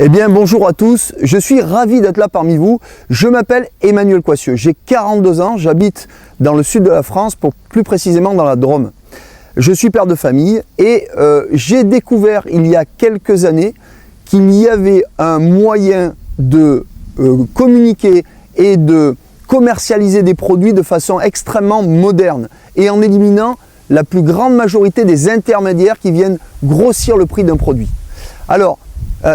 Eh bien bonjour à tous, je suis ravi d'être là parmi vous. Je m'appelle Emmanuel Coissieux, j'ai 42 ans, j'habite dans le sud de la France, plus précisément dans la Drôme. Je suis père de famille et j'ai découvert il y a quelques années qu'il y avait un moyen de communiquer et de commercialiser des produits de façon extrêmement moderne et en éliminant la plus grande majorité des intermédiaires qui viennent grossir le prix d'un produit. Alors,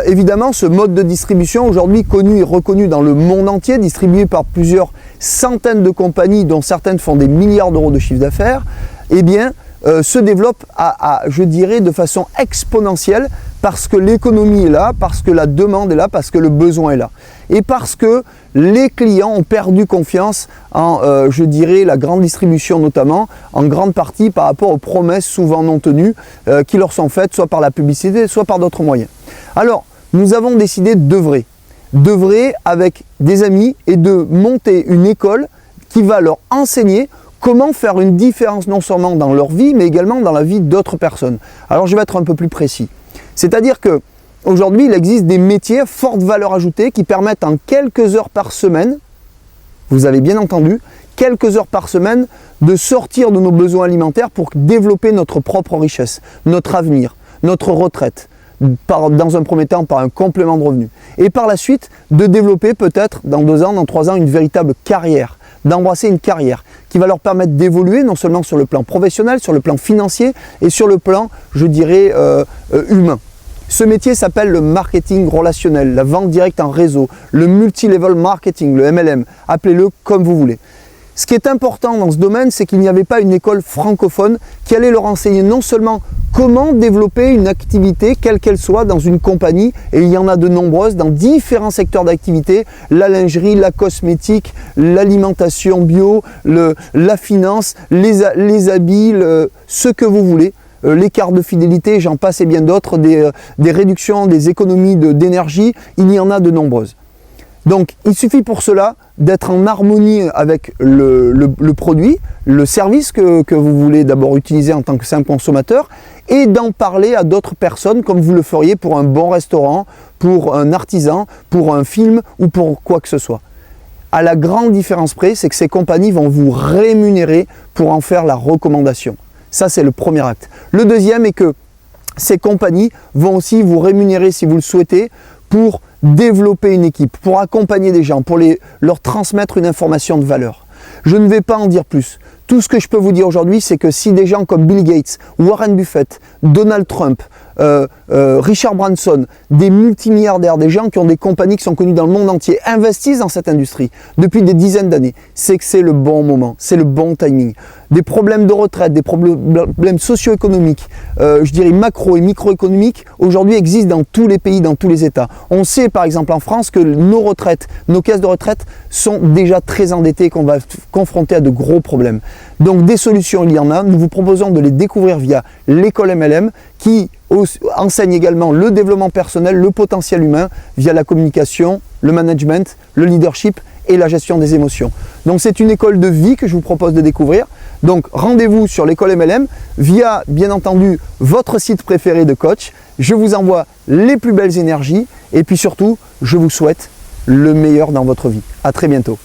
évidemment, ce mode de distribution, aujourd'hui connu et reconnu dans le monde entier, distribué par plusieurs centaines de compagnies, dont certaines font des milliards d'euros de chiffre d'affaires, eh bien, se développe je dirais, de façon exponentielle parce que l'économie est là, parce que la demande est là, parce que le besoin est là. Et parce que les clients ont perdu confiance en, je dirais, la grande distribution notamment, en grande partie par rapport aux promesses souvent non tenues qui leur sont faites, soit par la publicité, soit par d'autres moyens. Alors, nous avons décidé d'œuvrer avec des amis et de monter une école qui va leur enseigner comment faire une différence non seulement dans leur vie, mais également dans la vie d'autres personnes. Alors, je vais être un peu plus précis. C'est-à-dire que aujourd'hui, il existe des métiers à forte valeur ajoutée qui permettent en quelques heures par semaine, vous avez bien entendu, quelques heures par semaine, de sortir de nos besoins alimentaires pour développer notre propre richesse, notre avenir, notre retraite, dans un premier temps par un complément de revenus. Et par la suite, de développer peut-être dans 2 ans, dans 3 ans, une véritable carrière, d'embrasser une carrière qui va leur permettre d'évoluer non seulement sur le plan professionnel, sur le plan financier et sur le plan, je dirais, humain. Ce métier s'appelle le marketing relationnel, la vente directe en réseau, le multi-level marketing, le MLM, appelez-le comme vous voulez. Ce qui est important dans ce domaine, c'est qu'il n'y avait pas une école francophone qui allait leur enseigner non seulement comment développer une activité, quelle qu'elle soit, dans une compagnie, et il y en a de nombreuses, dans différents secteurs d'activité, la lingerie, la cosmétique, l'alimentation bio, la finance, les habits, ce que vous voulez. Les cartes de fidélité, j'en passe et bien d'autres, des réductions, des économies d'énergie, il y en a de nombreuses. Donc il suffit pour cela d'être en harmonie avec le produit, le service que vous voulez d'abord utiliser en tant que simple consommateur et d'en parler à d'autres personnes comme vous le feriez pour un bon restaurant, pour un artisan, pour un film ou pour quoi que ce soit. À la grande différence près, c'est que ces compagnies vont vous rémunérer pour en faire la recommandation. Ça, c'est le premier acte. Le deuxième est que ces compagnies vont aussi vous rémunérer, si vous le souhaitez, pour développer une équipe, pour accompagner des gens, pour leur transmettre une information de valeur. Je ne vais pas en dire plus. Tout ce que je peux vous dire aujourd'hui, c'est que si des gens comme Bill Gates, Warren Buffett, Donald Trump, Richard Branson, des multimilliardaires, des gens qui ont des compagnies qui sont connues dans le monde entier, investissent dans cette industrie depuis des dizaines d'années, c'est que c'est le bon moment, c'est le bon timing. Des problèmes de retraite, des problèmes socio-économiques, je dirais macro et microéconomiques, aujourd'hui existent dans tous les pays, dans tous les États. On sait par exemple en France que nos retraites, nos caisses de retraite sont déjà très endettées et qu'on va confronter à de gros problèmes. Donc des solutions, il y en a. Nous vous proposons de les découvrir via l'école MLM qui enseigne également le développement personnel, le potentiel humain via la communication, le management, le leadership et la gestion des émotions. Donc c'est une école de vie que je vous propose de découvrir. Donc rendez-vous sur l'école MLM via bien entendu votre site préféré de coach. Je vous envoie les plus belles énergies et puis surtout je vous souhaite le meilleur dans votre vie. À très bientôt.